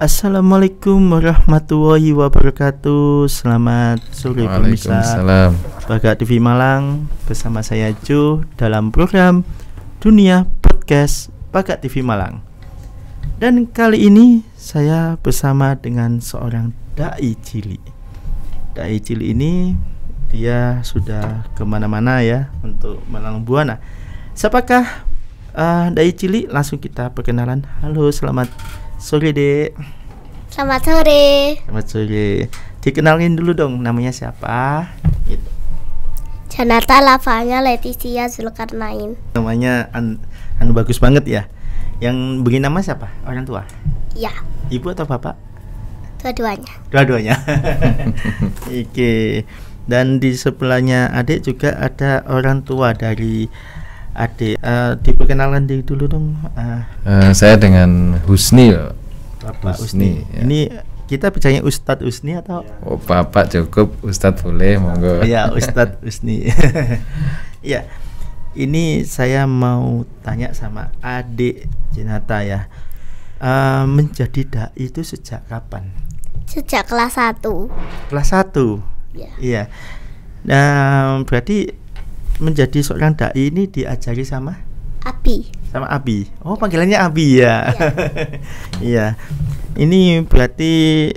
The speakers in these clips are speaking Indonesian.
Assalamualaikum warahmatullahi wabarakatuh. Selamat sore pemirsa Baga TV Malang. Bersama saya Jo dalam program Dunia Podcast Baga TV Malang. Dan kali ini saya bersama dengan seorang dai cilik. Dai cilik ini dia sudah kemana-mana ya untuk melalang buana. Siapakah dai cilik? Langsung kita perkenalan. Halo, selamat sore Dek. Selamat sore. Selamat sore. Dikenalin dulu dong, namanya siapa? Gitu. Janata Lavanya Leticia Zulkarnain. Namanya bagus banget ya. Yang beri nama siapa? Orang tua? Ya. Ibu atau bapak? Dua-duanya. Dua-duanya. Oke. Dan di sebelahnya adik juga ada orang tua dari adik. Diperkenalkan diri dulu dong. Saya dengan Husni. Bapak Husni. Ya. Ini kita percaya Ustadz Husni atau? Oh, Bapak cukup, Ustadz boleh, monggo. Ya, Ustadz Husni. Ya, ini saya mau tanya sama adik Janata ya. Menjadi dai itu sejak kapan? Sejak kelas 1. Kelas 1? Ya. Iya. Nah, berarti menjadi seorang dai ini diajari sama? Abi. Sama Abi. Oh, panggilannya Abi ya. Iya. Ini berarti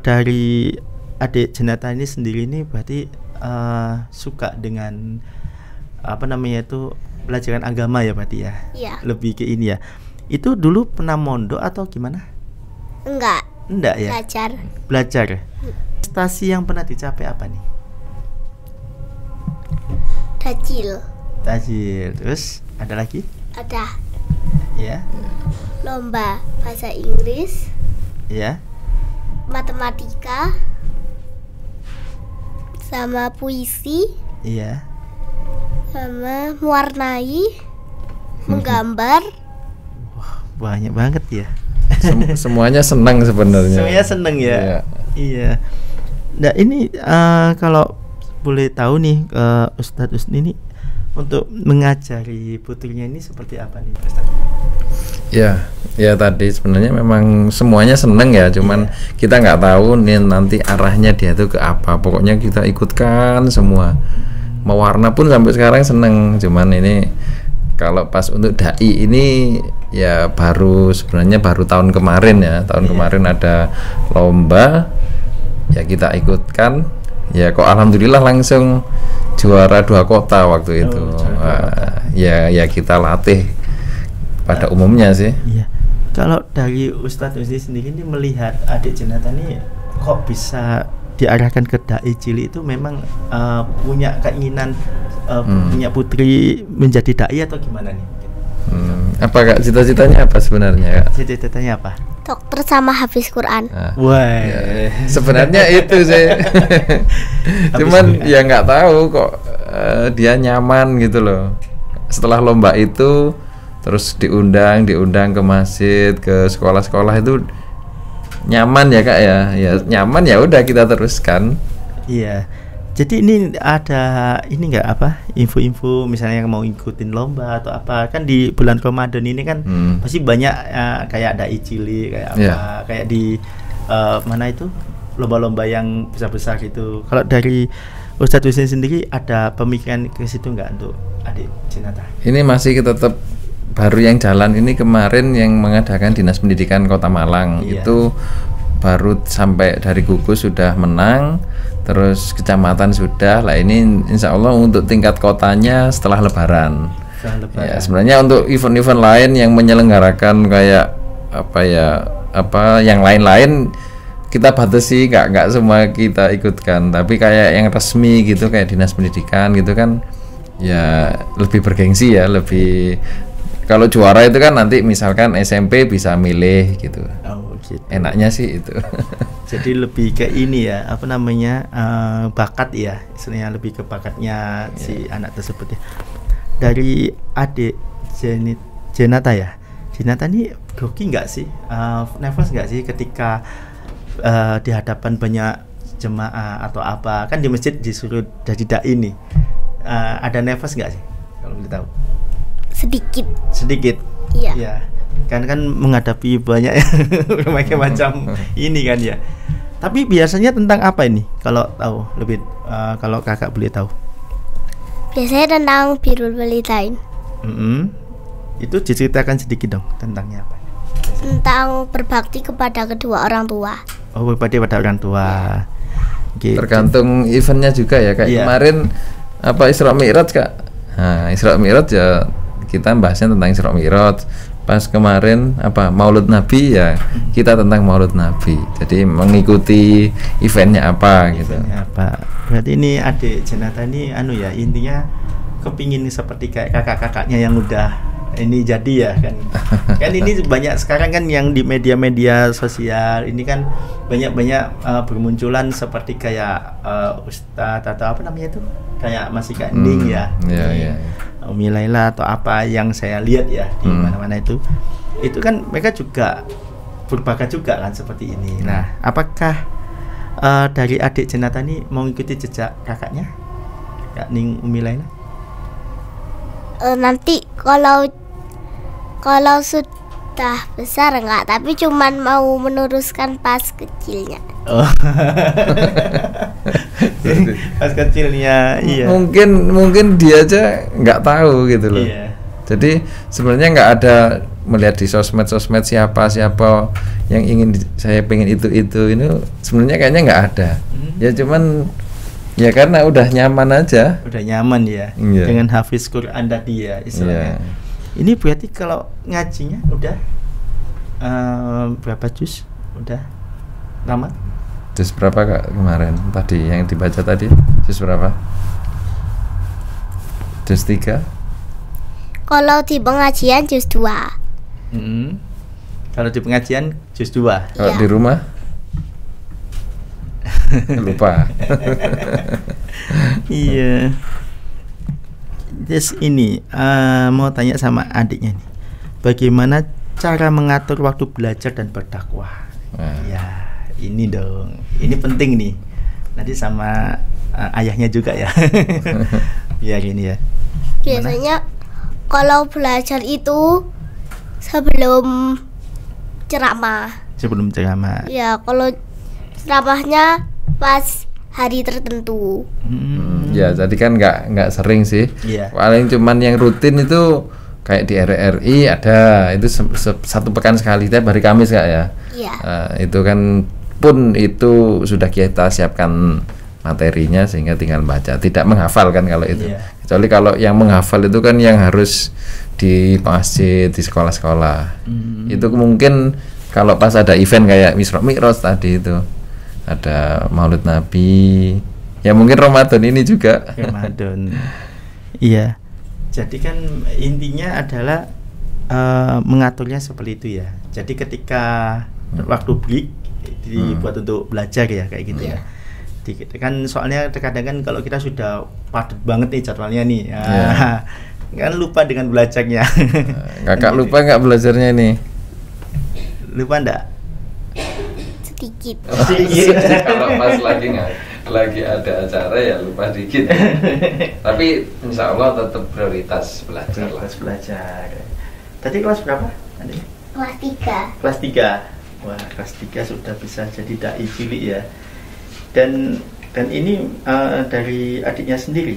dari adik Janata ini sendiri ini berarti suka dengan apa namanya itu pelajaran agama ya berarti ya. Iya. Lebih ke ini ya. Itu dulu pernah mondok atau gimana? Enggak ya. Belajar. Prestasi yang pernah dicapai apa nih? Tajil. Terus ada lagi? Ada. Ya. Lomba bahasa Inggris. Ya. Matematika. Sama puisi. Iya. Sama mewarnai. Menggambar. Wah, banyak banget ya. Semuanya senang sebenarnya. Semuanya senang ya. Iya. Nah ini kalau boleh tahu nih Ustadz Husni ini untuk mengajari putrinya ini seperti apa nih Ustadz? Ya tadi sebenarnya memang semuanya seneng ya, cuman kita nggak tahu nih nanti arahnya dia tuh ke apa. Pokoknya kita ikutkan semua. Mewarna pun sampai sekarang seneng, cuman ini kalau pas untuk dai ini ya sebenarnya baru tahun kemarin ya. Kemarin ada lomba ya kita ikutkan. Ya kok alhamdulillah langsung juara 2 kota waktu itu. Ya kita latih pada umumnya sih. Iya. Kalau dari Ustadz Husni sendiri ini melihat adik Janata ini kok bisa diarahkan ke dai cilik itu memang punya keinginan punya putri menjadi dai atau gimana nih? Apa Kak cita-citanya apa sebenarnya Kak? Cita-citanya apa? Dokter sama hafiz Quran. Wah. Ya, sebenarnya itu sih. Cuman ya nggak tahu kok dia nyaman gitu loh. Setelah lomba itu terus diundang ke masjid, ke sekolah-sekolah itu nyaman ya Kak ya. Ya nyaman ya udah kita teruskan. Iya. Jadi ini ada nggak info-info misalnya yang mau ikutin lomba atau apa, kan di bulan Ramadan ini kan pasti banyak kayak dai cilik kayak apa kayak di mana itu lomba-lomba yang besar-besar itu. Kalau dari Ustadz Husni sendiri ada pemikiran ke situ nggak untuk adik Janata? Ini masih kita tetap baru yang jalan ini kemarin yang mengadakan Dinas Pendidikan Kota Malang. Itu baru sampai dari gugus sudah menang, terus kecamatan sudah lah. Ini insya Allah untuk tingkat kotanya setelah Lebaran. Ya, sebenarnya untuk event-event lain yang menyelenggarakan kayak yang lain-lain kita batasi, nggak semua kita ikutkan. Tapi kayak yang resmi gitu kayak Dinas Pendidikan gitu kan ya lebih bergengsi ya, lebih. Kalau juara itu kan nanti misalkan SMP bisa milih gitu. Gitu. Enaknya sih itu. Jadi lebih ke ini ya, bakat ya, istilahnya lebih ke bakatnya si anak tersebut ya. Dari adik Janata ya, Janata ini grogi nggak sih, nervous nggak sih ketika di hadapan banyak jemaah atau apa, kan di masjid disuruh jadi dai nih, ada nervous nggak sih kalau boleh tahu? Sedikit. Sedikit. Iya. Ya. kan menghadapi banyak berbagai macam ini kan ya. Tapi biasanya tentang apa ini? Kalau tahu lebih, kalau kakak boleh tahu. Biasanya tentang Birrul Walidain. Itu diceritakan sedikit dong tentangnya apa? Tentang berbakti kepada kedua orang tua. Oh, berbakti pada orang tua. Okay. Tergantung eventnya juga ya, kayak kemarin apa Isra Mi'raj Kak. Nah, Isra Mi'raj ya kita bahasnya tentang Isra Mi'raj. Pas kemarin apa Maulud Nabi ya kita tentang Maulud Nabi. Jadi mengikuti eventnya apa gitu. Apa? Berarti ini adik Jenata ini ya intinya kepingin seperti kayak kakak-kakaknya yang udah ini jadi ya kan. Kan ini banyak sekarang kan yang di media-media sosial ini kan banyak bermunculan seperti kayak ustadz atau apa namanya itu kayak masih kanding ya. Iya. Umi Laila atau apa yang saya lihat ya di mana-mana itu kan mereka juga berbakat juga kan seperti ini. Nah, apakah dari adik Jenata ini mau ikuti jejak kakaknya, Kak Ning Umi Laila? Nanti kalau sudah besar enggak, tapi cuman mau meneruskan pas kecilnya. Oh. Pas kecilnya, iya. Mungkin dia aja nggak tahu gitu loh. Iya. Jadi sebenarnya nggak ada melihat di sosmed siapa yang ingin saya pengen itu ini sebenarnya kayaknya nggak ada. Ya cuman ya karena udah nyaman aja. Udah nyaman ya. Iya. Dengan hafiz Quran tadi ya istilahnya. Iya. Ini berarti kalau ngajinya udah berapa juz? Udah lama? Juz berapa Kak kemarin tadi yang dibaca tadi? Juz berapa? Juz 3? Kalau di pengajian juz 2. Kalau di pengajian juz 2. Kalau di rumah? Lupa. Iya. Terus ini mau tanya sama adiknya nih. Bagaimana cara mengatur waktu belajar dan berdakwah? Ya, ini dong. Ini penting nih. Nanti sama ayahnya juga ya. Biar ini ya. Biasanya kalau belajar itu sebelum ceramah. Sebelum ceramah. Ya, kalau ceramahnya pas hari tertentu. Ya, jadi kan nggak sering sih. Iya. Paling cuman yang rutin itu kayak di RRI ada itu satu pekan sekali tiap hari Kamis Kak ya. Iya. Itu kan pun itu sudah kita siapkan materinya sehingga tinggal baca, tidak menghafal kan kalau itu. Iya. Kecuali kalau yang menghafal itu kan yang harus di masjid, di sekolah-sekolah. Itu mungkin kalau pas ada event kayak Isra Mi'raj tadi itu ada Maulid Nabi. Ya mungkin Ramadan ini juga. Ramadan. Iya. Jadi kan intinya adalah mengaturnya seperti itu ya. Jadi ketika waktu break dibuat untuk belajar ya kayak gitu ya. Kan soalnya terkadang kan kalau kita sudah padat banget nih jadwalnya nih. Kan lupa dengan belajarnya. Kakak lupa nggak belajarnya ini? Lupa enggak? Sedikit. Kalau pas lagi ada acara ya lupa dikit. Tapi insya Allah tetap prioritas belajar. Belajar. Tadi kelas berapa? Kelas 3. Kelas 3. Wah, kelas 3 sudah bisa jadi dai cilik ya. Dan ini dari adiknya sendiri.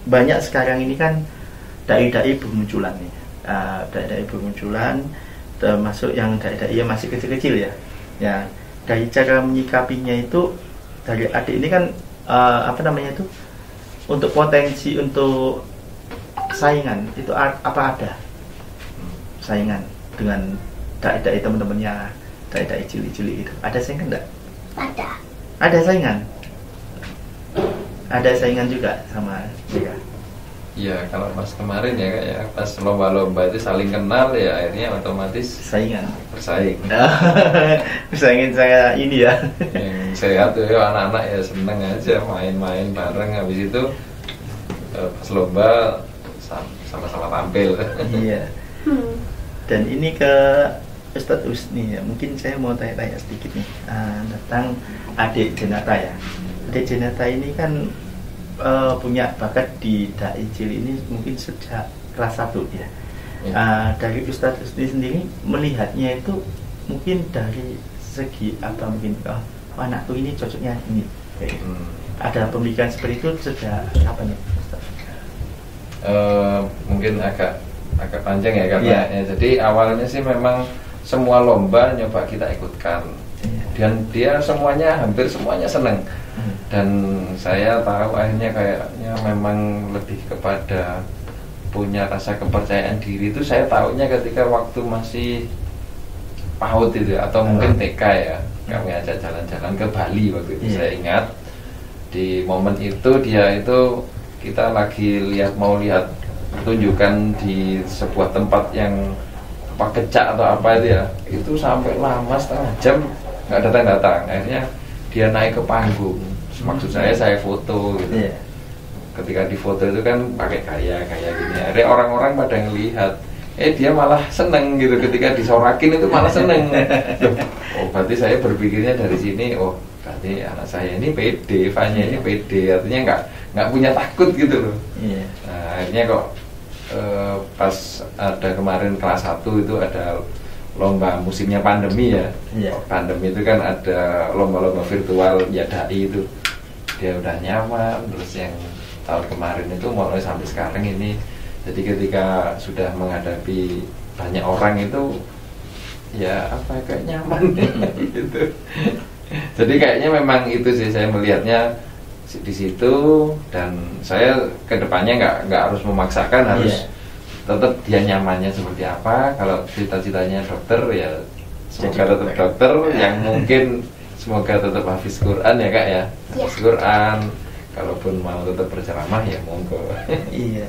Banyak sekarang ini kan dai-dai bermunculan nih. Dai-dai bermunculan, termasuk yang dai-dai yang masih kecil-kecil ya. Ya, dari cara menyikapinya itu dari adik ini kan apa namanya itu untuk potensi untuk saingan itu apa ada saingan dengan dai-dai teman-temannya, dai-dai cilik-cilik itu ada saingan enggak? Ada saingan. Ada saingan juga sama dia. Iya, kalau pas kemarin ya kayak pas lomba-lomba itu saling kenal ya akhirnya otomatis bersaing. Bersaingin saya ini ya. Yang sehat tuh ya anak-anak ya seneng aja main-main bareng, habis itu pas lomba sama-sama tampil. Iya. Dan ini ke Ustadz Usni ya, mungkin saya mau tanya-tanya sedikit nih tentang adik Jenata ya. Adik Jenata ini kan punya bakat di dai cilik ini mungkin sejak kelas 1 ya. Dari Ustadz Rusdi sendiri melihatnya itu mungkin dari segi apa, mungkin anakku ini cocoknya ini. Ada pemikiran seperti itu sejak kapan ya Ustadz? Mungkin agak panjang ya karena jadi awalnya sih memang semua lomba nyoba kita ikutkan dan dia hampir semuanya seneng. Dan saya tahu akhirnya kayaknya memang lebih kepada punya rasa kepercayaan diri itu saya tahunya ketika waktu masih PAUD itu atau mungkin TK ya, kami ajak jalan-jalan ke Bali waktu itu. Saya ingat di momen itu kita lagi mau lihat tunjukkan di sebuah tempat yang kecak atau apa itu ya, itu sampai lama setengah jam nggak datang. Akhirnya dia naik ke panggung, maksud saya foto gitu. Ketika di foto itu kan pakai gaya gini, ada orang-orang pada ngelihat, dia malah seneng gitu. Ketika disorakin itu malah seneng. Berarti saya berpikirnya dari sini, berarti anak saya ini pede, Fanya ini pede, artinya nggak punya takut gitu loh. Nah, akhirnya kok pas ada kemarin kelas 1 itu ada lomba musimnya pandemi ya. Pandemi itu kan ada lomba-lomba virtual ya, dai itu dia udah nyaman. Terus yang tahun kemarin itu mulai sampai sekarang ini, jadi ketika sudah menghadapi banyak orang itu ya kayak nyaman gitu. Jadi kayaknya memang itu sih saya melihatnya di situ, dan saya kedepannya nggak harus memaksakan, harus tetap dia nyamannya seperti apa. Kalau cita-citanya dokter ya semoga tetap dokter, yang mungkin semoga tetap hafiz Quran ya Kak ya, hafiz Quran. Kalaupun mau tetap berceramah ya monggo. Iya.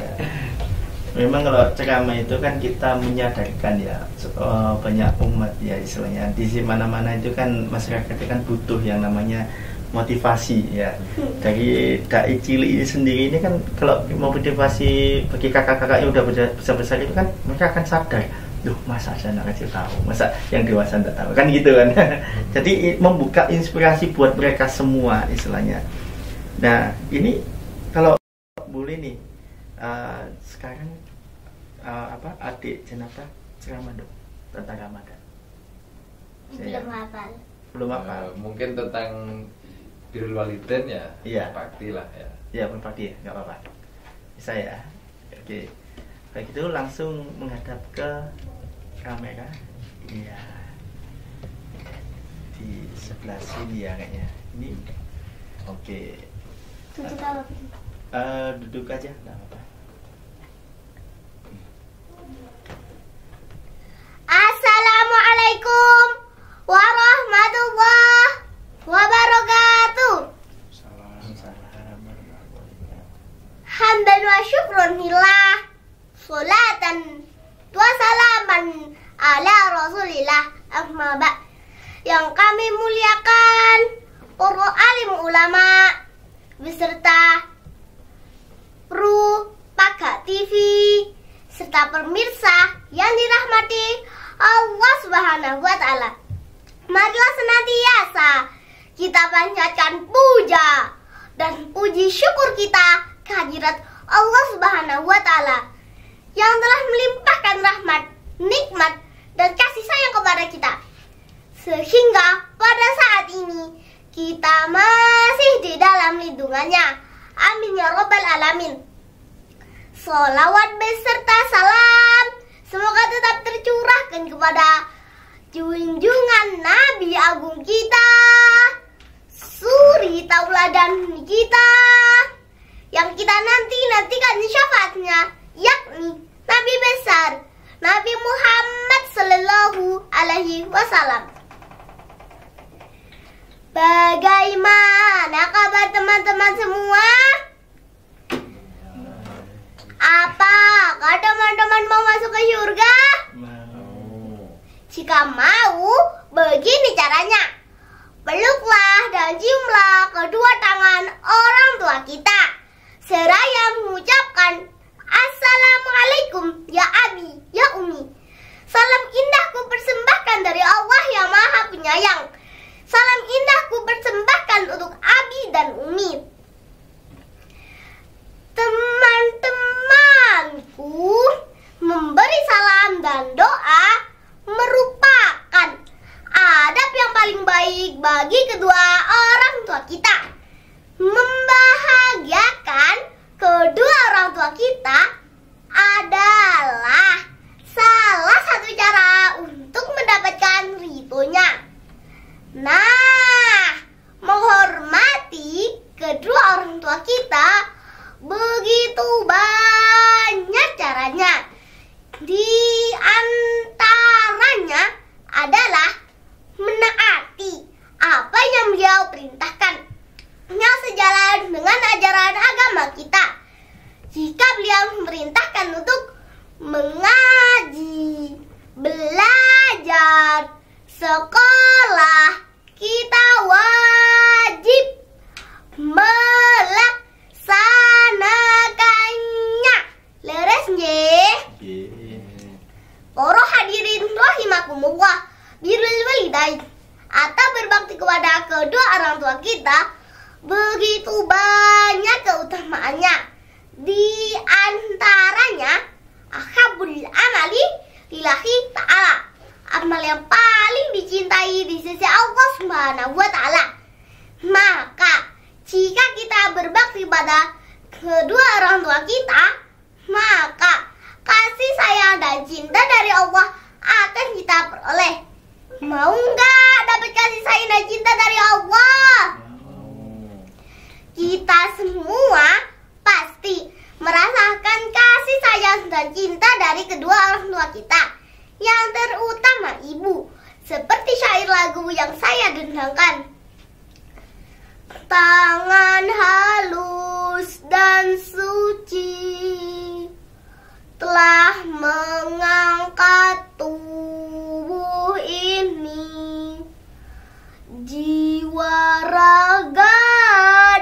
Memang kalau ceramah itu kan kita menyadarkan ya banyak umat ya istilahnya. Di mana-mana itu kan masyarakat itu kan butuh yang namanya motivasi ya. Dari dai cilik ini sendiri ini kan kalau mau motivasi bagi kakak-kakak yang udah besar-besar itu kan mereka akan sadar, masa ada anak kecil tahu, masa yang dewasa tidak tahu, kan gitu kan. Jadi membuka inspirasi buat mereka semua istilahnya. Nah ini kalau boleh nih sekarang adik Jenata ceramah dong tentang Ramadan. Belum hafal. Mungkin tentang birrul walidain ya. Iya. Bakti lah ya. Iya, berbakti ya, nggak apa-apa. Bisa ya. Oke. Kayak gitu langsung menghadap ke kamera. Iya. Di sebelah sini ya kayaknya. Ini. Oke. Duduk aja, nggak apa-apa. Assalamualaikum warahmatullahi wabarakatuh. Hamdan wa syukrun lillah, sholatan wa salaman ala rasulillah. Amma ba'd. Yang kami muliakan para alim ulama beserta kru Paga TV serta pemirsa yang dirahmati Allah Subhanahu wa Ta'ala. Marilah senantiasa kita panjatkan puja dan puji syukur kita kehadirat Allah Subhanahu wa Ta'ala yang telah melimpahkan rahmat, nikmat dan kasih sayang kepada kita, sehingga pada saat ini kita masih di dalam lindungannya. Amin ya robbal alamin. Sholawat beserta salam semoga tetap tercurahkan kepada junjungan Nabi Agung kita, suri tauladan kita, yang kita nantikan syafaatnya, yakni Nabi besar Nabi Muhammad Sallallahu Alaihi Wasallam. Bagaimana kabar teman-teman semua? Apakah teman-teman mau masuk ke surga? Jika mau, begini caranya. Peluklah dan ciumlah kedua tangan orang tua kita, seraya mengucapkan Assalamualaikum ya Abi, ya Umi. Salam indah ku persembahkan dari Allah yang Maha Penyayang. Salam indah ku persembahkan untuk Abi dan Umi. Teman-temanku memberi salam kita. Membahagiakan kedua orang tua kita adalah salah satu cara untuk mendapatkan ridhonya. Nah, menghormati kedua orang tua kita begitu banyak caranya. Di antaranya adalah menaati apa yang beliau perintahkan yang sejalan dengan ajaran agama kita. Jika beliau memerintahkan untuk mengaji, belajar, sekolah, kita wajib melaksanakannya. Leres nggih? Para hadirin rahimakumullah, birrul walidain atau berbakti kepada kedua orang tua kita begitu banyak keutamaannya. Di antaranya ahabul amali lillahi ta'ala, amal yang paling dicintai di sisi Allah Subhanahu wa ta'ala. Maka jika kita berbakti pada kedua orang tua kita, maka kasih sayang dan cinta dari Allah akan kita peroleh. Mau nggak dapat kasih sayang dan cinta dari Allah? Kita semua pasti merasakan kasih sayang dan cinta dari kedua orang tua kita, yang terutama ibu. Seperti syair lagu yang saya dendangkan. Tangan halus dan suci telah mengangkat tubuh ini, jiwa, raga,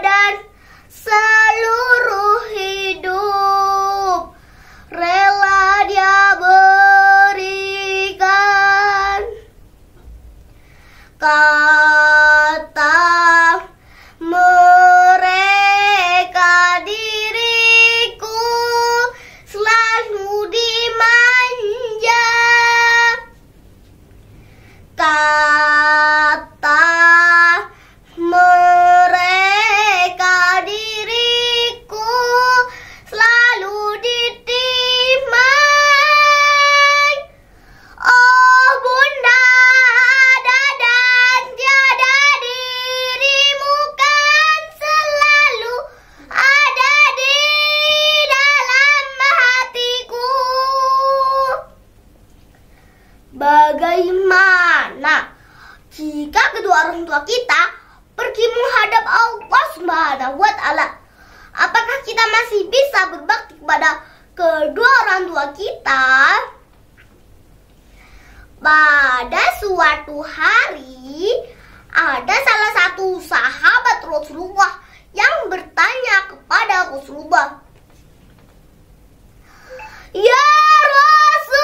dan seluruh hidup rela dia berikan. Kata mereka diriku selalu dimanja. Kata mereka diriku selalu ditimai. Oh bunda, ada dan tiada, dirimu kan selalu ada di dalam hatiku. Bagaimana jika kedua orang tua kita pergi menghadap Allah Subhanahu wa ta'ala? Apakah kita masih bisa berbakti kepada kedua orang tua kita? Pada suatu hari, ada salah satu sahabat Rasulullah yang bertanya kepada Rasulullah, "Ya Rasulullah,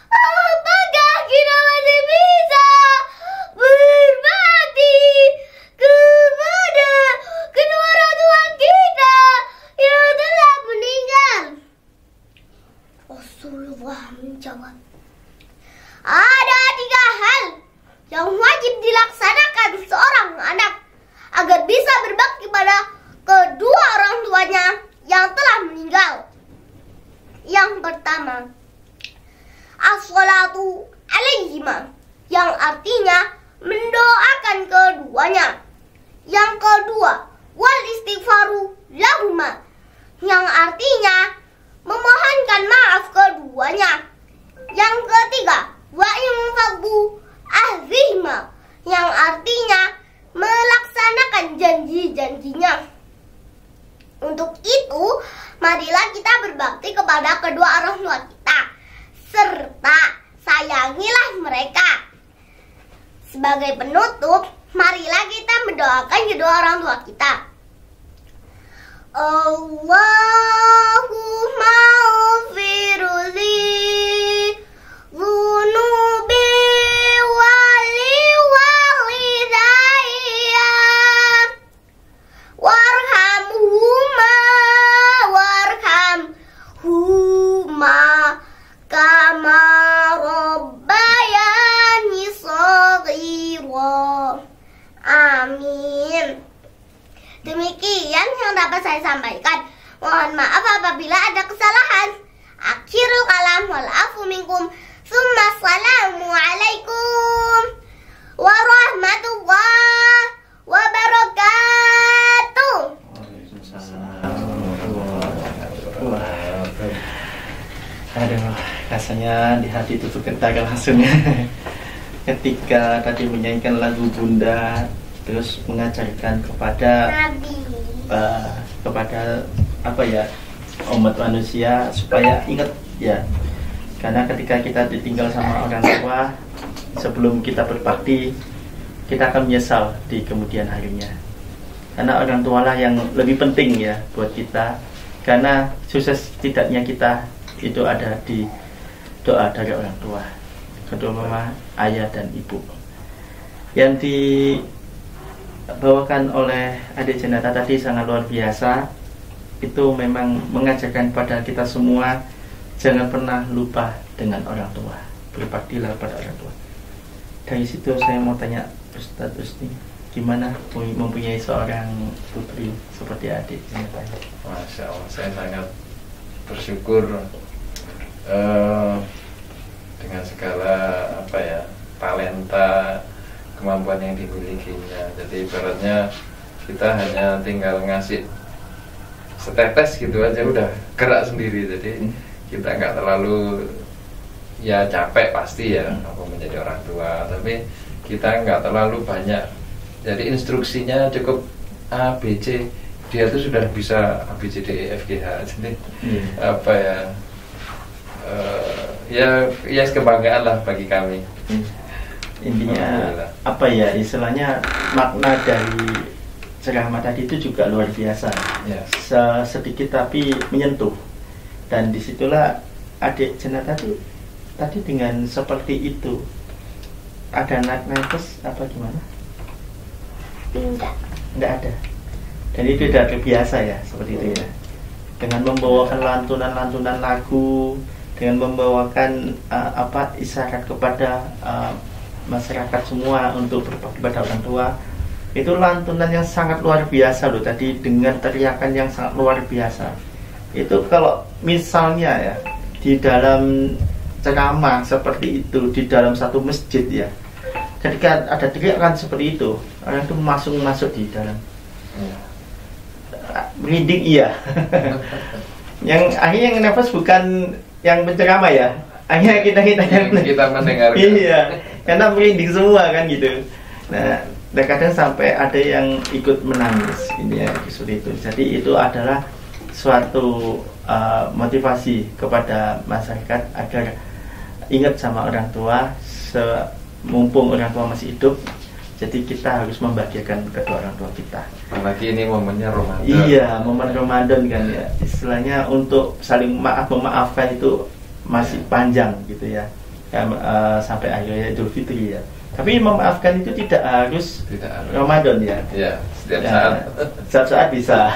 apakah kita masih bisa berbakti kepada kedua orang tua kita yang telah meninggal?" Rasulullah menjawab, "Ada 3 hal yang wajib dilaksanakan seorang anak agar bisa berbakti pada kedua orang tuanya yang telah meninggal. Yang pertama, as-sholatu alaihima, yang artinya mendoakan keduanya. Yang kedua, wal istighfaru lahuma, yang artinya memohonkan maaf keduanya. Yang ketiga, wa infaqu ahzihima, yang artinya melaksanakan janji-janjinya. Untuk itu, marilah kita berbakti kepada kedua orang tua kita, serta sayangilah mereka. Sebagai penutup, marilah kita mendoakan kedua orang tua kita. Allahumma ufirli zunubi wali walidayya warhamhuma kama rabbayani shaghira. sampaikan. Mohon maaf apabila ada kesalahan. Akhirul kalam wal afu minkum. Summa assalamualaikum warahmatullahi wabarakatuh. Aduh, rasanya di hati itu getar langsung ya. Ketika tadi menyanyikan lagu Bunda, terus mengajarkan kepada kepada apa ya, umat manusia supaya ingat ya, karena ketika kita ditinggal sama orang tua sebelum kita berbakti, kita akan menyesal di kemudian harinya, karena orang tua lah yang lebih penting ya buat kita, karena sukses tidaknya kita itu ada di doa dari orang tua, kedua mama, ayah dan ibu. Yang dibawakan oleh adik Jenata tadi sangat luar biasa. Itu memang mengajarkan pada kita semua, jangan pernah lupa dengan orang tua, berbaktilah pada orang tua. Dari situ saya mau tanya Ustadz Usni, gimana mempunyai seorang putri seperti adik Jenata? Masya Allah, saya sangat bersyukur dengan segala apa ya, talenta, kemampuan yang dimilikinya. Jadi ibaratnya kita hanya tinggal ngasih setetes gitu aja udah gerak sendiri. Jadi kita nggak terlalu ya capek pasti ya apa menjadi orang tua, tapi kita nggak terlalu banyak. Jadi instruksinya cukup A, B, C, dia tuh sudah bisa A, B, C, D, E, F, G, H. Jadi apa ya kebanggaan lah bagi kami. Intinya apa ya, istilahnya makna dari ceramah tadi itu juga luar biasa ya. Sedikit tapi menyentuh, dan disitulah adik Jenata tadi dengan seperti itu ada nervous apa gimana? Enggak ada. Dan itu sudah terbiasa ya seperti itu ya, dengan membawakan lantunan lagu, dengan membawakan isyarat kepada masyarakat semua untuk berbakti pada orang tua. Itu lantunan yang sangat luar biasa loh tadi, dengan teriakan yang sangat luar biasa. Itu kalau misalnya ya di dalam ceramah seperti itu, di dalam satu masjid ya, ketika ada teriakan seperti itu, orang itu masuk di dalam merinding iya. Yang akhirnya yang nervous bukan yang penceramah ya, akhirnya kita yang mendengar. Iya, karena merinding semua kan gitu. Nah, dan kadang sampai ada yang ikut menangis ini ya, seperti itu. Jadi itu adalah suatu motivasi kepada masyarakat agar ingat sama orang tua, mumpung orang tua masih hidup. Jadi kita harus membahagiakan kedua orang tua kita. Apalagi ini momennya Ramadan. Iya, momen Ramadan kan ya. Istilahnya untuk saling memaafkan itu masih panjang gitu ya. Sampai akhirnya Idul Fitri ya. Tapi memaafkan itu tidak harus Ramadan ya. Iya, setiap saat. Setiap saat bisa.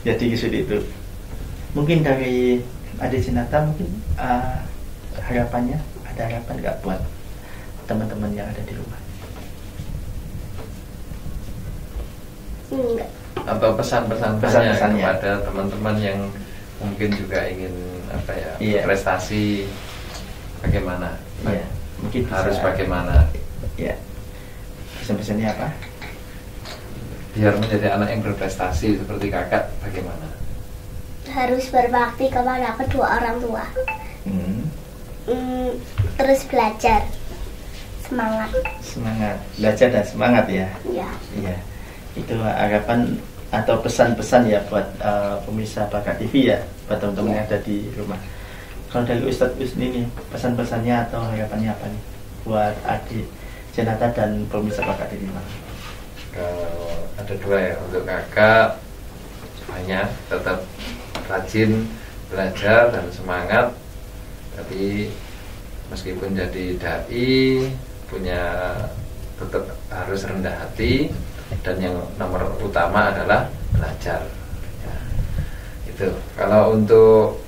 Jadi seperti itu. Mungkin dari adik Jenata mungkin harapannya, ada harapan nggak buat teman-teman yang ada di rumah? Enggak. Atau pesan-pesannya kepada teman-teman yang mungkin juga ingin prestasi, bagaimana? Iya, mungkin harus bagaimana? Ya, pesan-pesannya apa? Biar menjadi anak yang berprestasi seperti kakak, bagaimana? Harus berbakti kepada kedua orang tua. Terus belajar, semangat, belajar dan semangat ya. Iya. Itu harapan atau pesan-pesan ya buat pemirsa Bakat TV ya, buat teman-teman yang ada di rumah. Kalau dari Ustadz Usni nih, pesan-pesannya atau harapannya apa nih buat adik Jenata dan pemirsa Bakat TV? Kalau ada dua ya, untuk kakak banyak, tetap rajin belajar dan semangat. Tapi meskipun jadi dai, tetap harus rendah hati, dan yang nomor utama adalah belajar ya, itu. Kalau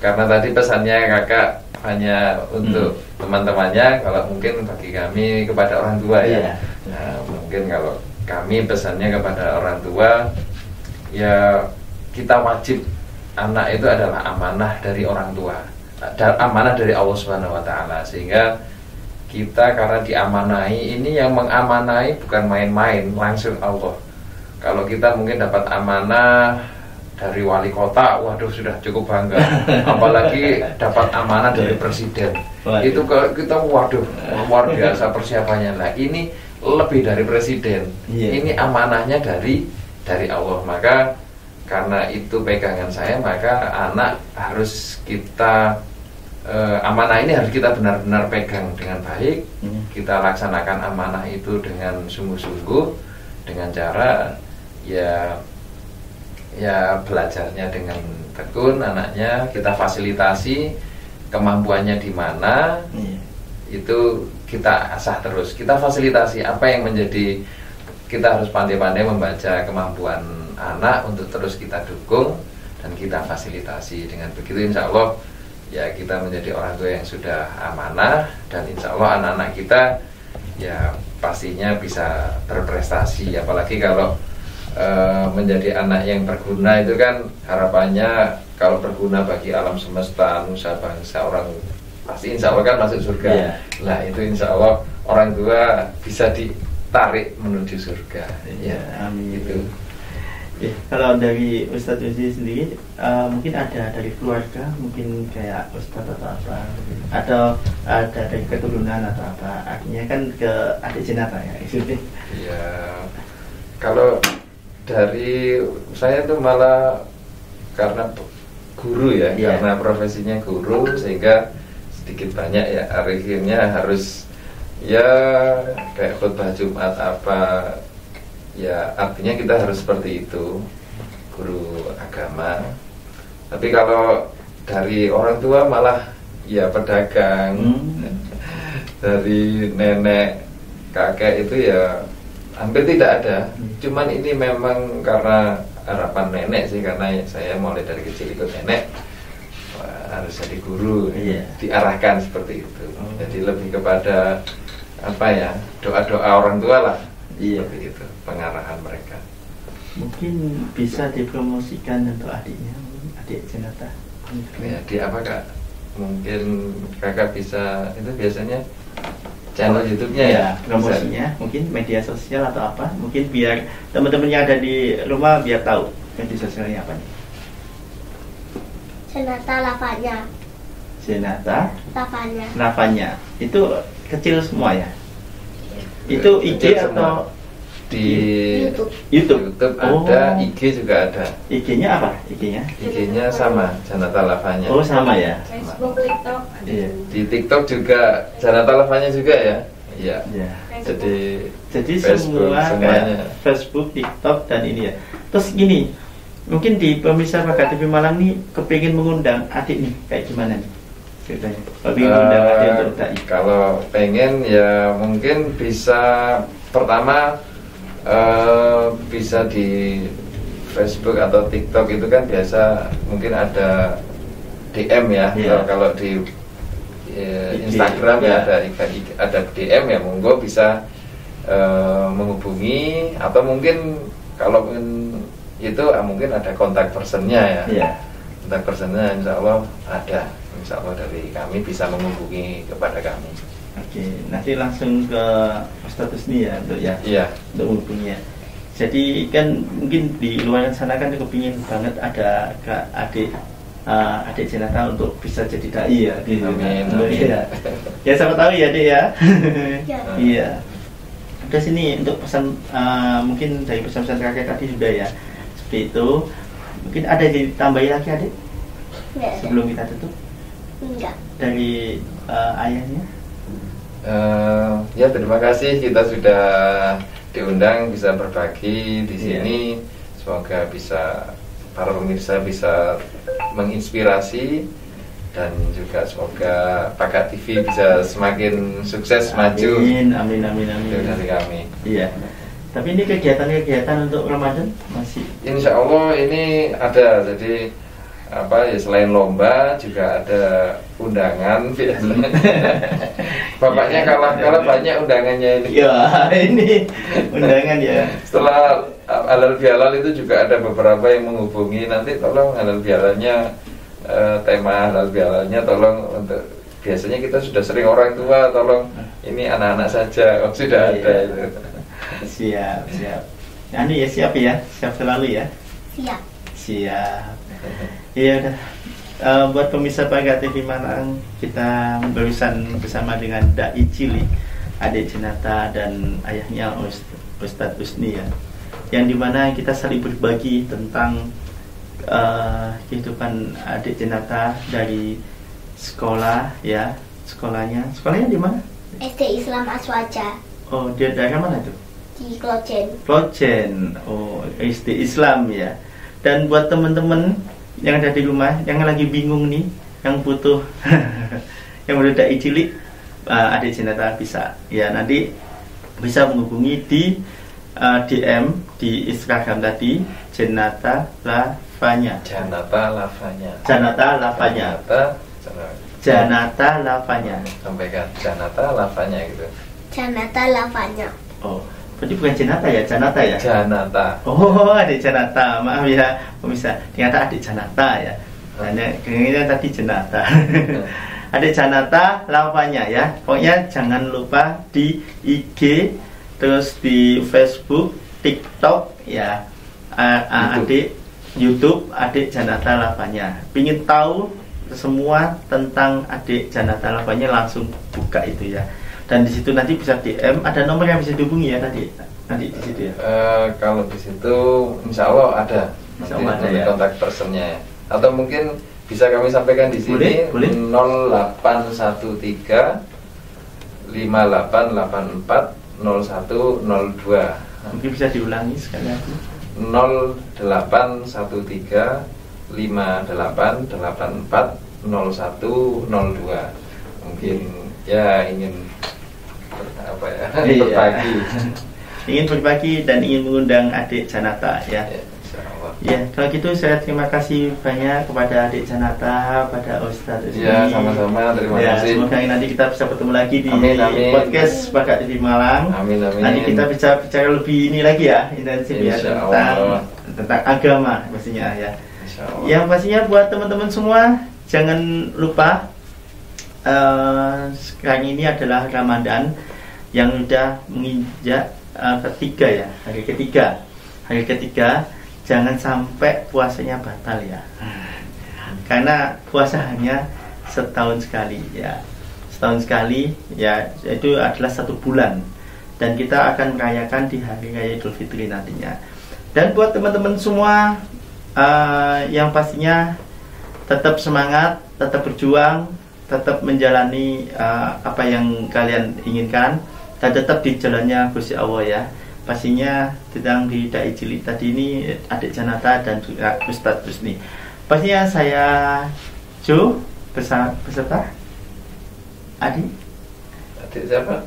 karena tadi pesannya kakak hanya untuk teman-temannya, kalau mungkin bagi kami kepada orang tua ya. Nah, mungkin kalau kami pesannya kepada orang tua ya, kita wajib, anak itu adalah amanah dari orang tua, amanah dari Allah Subhanahu wa Ta'ala, sehingga kita karena diamanahi, ini yang mengamanahi bukan main-main, langsung Allah. Kalau kita mungkin dapat amanah dari wali kota, waduh sudah cukup bangga. Apalagi dapat amanah dari presiden, itu kita waduh luar biasa persiapannya. Nah ini lebih dari presiden, ini amanahnya dari Allah. Maka karena itu pegangan saya, maka anak harus kita amanah ini harus kita benar-benar pegang dengan baik. Kita laksanakan amanah itu dengan sungguh-sungguh, dengan cara ya belajarnya dengan tekun. Anaknya kita fasilitasi kemampuannya di mana, itu kita asah terus, kita fasilitasi apa yang menjadi, kita harus pandai-pandai membaca kemampuan anak untuk terus kita dukung dan kita fasilitasi. Dengan begitu insya Allah ya kita menjadi orang tua yang sudah amanah, dan insya Allah anak-anak kita ya pastinya bisa berprestasi. Apalagi kalau menjadi anak yang berguna, itu kan harapannya kalau berguna bagi alam semesta, nusa bangsa, orang pasti insya Allah kan masuk surga. Nah itu insya Allah orang tua bisa ditarik menuju surga. Amin. Gitu. Kalau dari Ustadz Uzi sendiri, mungkin ada dari keluarga, mungkin kayak Ustadz atau apa, atau ada dari keturunan atau apa, akhirnya kan ke adik jenazah ya maksudnya. Iya, kalau dari saya itu malah karena guru ya, karena profesinya guru, sehingga sedikit banyak ya akhirnya harus ya kayak khutbah Jumat apa. Ya artinya kita harus seperti itu, guru agama. Tapi kalau dari orang tua malah ya pedagang. Dari nenek kakek itu ya hampir tidak ada. Cuman ini memang karena harapan nenek sih, karena saya mulai dari kecil ikut nenek, harus jadi guru, diarahkan seperti itu. Jadi lebih kepada apa ya, doa-doa orang tua lah. Seperti itu pengarahan mereka. Mungkin bisa dipromosikan untuk adiknya, adik Jenata. Ya, di apa Kak? Mungkin Kakak bisa, itu biasanya channel YouTube-nya ya, promosinya bisa. Mungkin media sosial atau apa, mungkin biar teman-teman yang ada di rumah biar tahu media sosialnya apa nih. Jenata Lavanya. Jenata Lavanya. Itu kecil semua ya? Itu IG atau di YouTube ada, IG juga ada. IG-nya apa? IG-nya sama, Jenata Lavanya. Oh sama ya. Facebook, TikTok. Di TikTok juga Jenata Lavanya juga ya. Iya. Jadi Facebook, semuanya Facebook, TikTok dan ini ya. Terus gini, mungkin di pemirsa Bakat TV Malang nih kepingin mengundang adik nih, kayak gimana nih? Kalau pengen ya mungkin bisa pertama bisa di Facebook atau TikTok, itu kan biasa mungkin ada DM ya. Kalau di Instagram ya ada DM ya, monggo bisa menghubungi, atau mungkin kalau itu mungkin ada kontak personnya ya. Kontak personnya insya Allah ada. Insya Allah dari kami bisa menghubungi kepada kami. Oke, nanti langsung ke Ustadz Husni ya untuk untuk menghubunginya. Jadi kan mungkin di luar sana kan kepingin banget ada adik Jenata untuk bisa jadi dai ya. Amin. Ya sama tahu ya Dek ya. Iya. Terus ini untuk pesan mungkin dari pesan-pesan kakek tadi sudah ya. Seperti itu. Mungkin ada ditambahi lagi adik? Sebelum kita tutup? Enggak. Dari ayahnya? Ya terima kasih, kita sudah diundang bisa berbagi di sini. Semoga bisa para pemirsa bisa menginspirasi, dan juga semoga Bakat TV bisa semakin sukses. Maju. Amin. Itu dari kami. Iya. Tapi ini kegiatan-kegiatan untuk Ramadan masih? Insya Allah ini ada. Jadi apa ya, selain lomba juga ada undangan biasanya. Bapaknya kalah banyak undangannya ini. Ya, ini undangan ya. Setelah halal bihalal itu juga ada beberapa yang menghubungi, nanti tolong halal bihalalnya, tema halal bihalalnya tolong untuk, biasanya kita sudah sering orang tua, tolong ini anak-anak saja. Oh, sudah ada itu. Siap. Ini ya siap selalu ya. Siap. Iya udah. Buat pemirsa Pagar TV Malang, kita berurusan bersama dengan Dai Cilik, adik Jenata dan ayahnya Ustadz Husni ya. Yang dimana kita saling berbagi tentang kehidupan adik Jenata dari sekolah ya. Sekolahnya di mana? SD Islam Aswaja. Oh, dia dari mana tuh? Di Klojen. Oh, SD Islam ya. Dan buat teman-teman yang ada di rumah, yang lagi bingung nih, yang butuh yang udah Dai Cilik, adik Jenata bisa ya, nanti bisa menghubungi di DM di Instagram tadi, Jenata Lavanya. Sampaikan Jenata Lavanya gitu. Janata Lavanya. Oh, berarti bukan Jenata ya, Janata ya? Janata. Oh, adik Janata. Maaf ya, pemirsa. Ternyata adik Janata ya. Kayaknya tadi Jenata. Adik Janata Lavanya ya. Pokoknya jangan lupa di IG, terus di Facebook, TikTok ya. Adik YouTube, adik Janata Lavanya. Pingin tahu semua tentang adik Janata Lavanya, langsung buka itu ya. Dan di situ nanti bisa DM, ada nomor yang bisa dihubungi ya nanti di situ ya. Kalau di situ Insya Allah ada. Insya Allah ada ya. Kontak personnya ya. Atau mungkin bisa kami sampaikan di sini. Boleh. 0813 5884 0102. Mungkin bisa diulangi sekali lagi. 0813 5884 0102. Mungkin ya ingin berbagi. Ingin berbagi dan ingin mengundang adik Janata ya. Ya, kalau gitu saya terima kasih banyak kepada adik Janata, pada Ustadz Husni. Ya, sama-sama, terima kasih. Semoga nanti kita bisa bertemu lagi di amin. podcast Pagar TV Malang. Amin. Nanti kita bicara lebih ini lagi ya, intensif ya, tentang agama pastinya ya. Yang pastinya buat teman-teman semua, jangan lupa sekarang ini adalah Ramadan yang sudah menginjak hari ketiga. Jangan sampai puasanya batal ya, karena puasa hanya setahun sekali ya, itu adalah 1 bulan, dan kita akan merayakan di hari raya Idul Fitri nantinya. Dan buat teman-teman semua yang pastinya tetap semangat, tetap berjuang, tetap menjalani apa yang kalian inginkan, dan tetap di jalannya Gusti Allah ya. Pastinya tentang di Dai Cilik tadi ini, adik Janata dan juga Ustadz Husni. Pastinya saya Jo beserta adik siapa?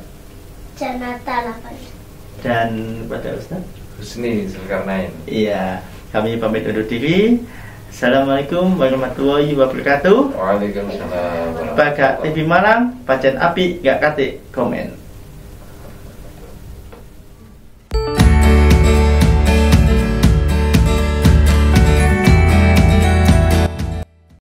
Janata Lavanya. Dan pada Ustadz Husni Zulkarnain. Iya, kami pamit undur diri. Assalamualaikum warahmatullahi wabarakatuh. Waalaikumsalam. Pagar TV Malang, pancen api gak kate komen.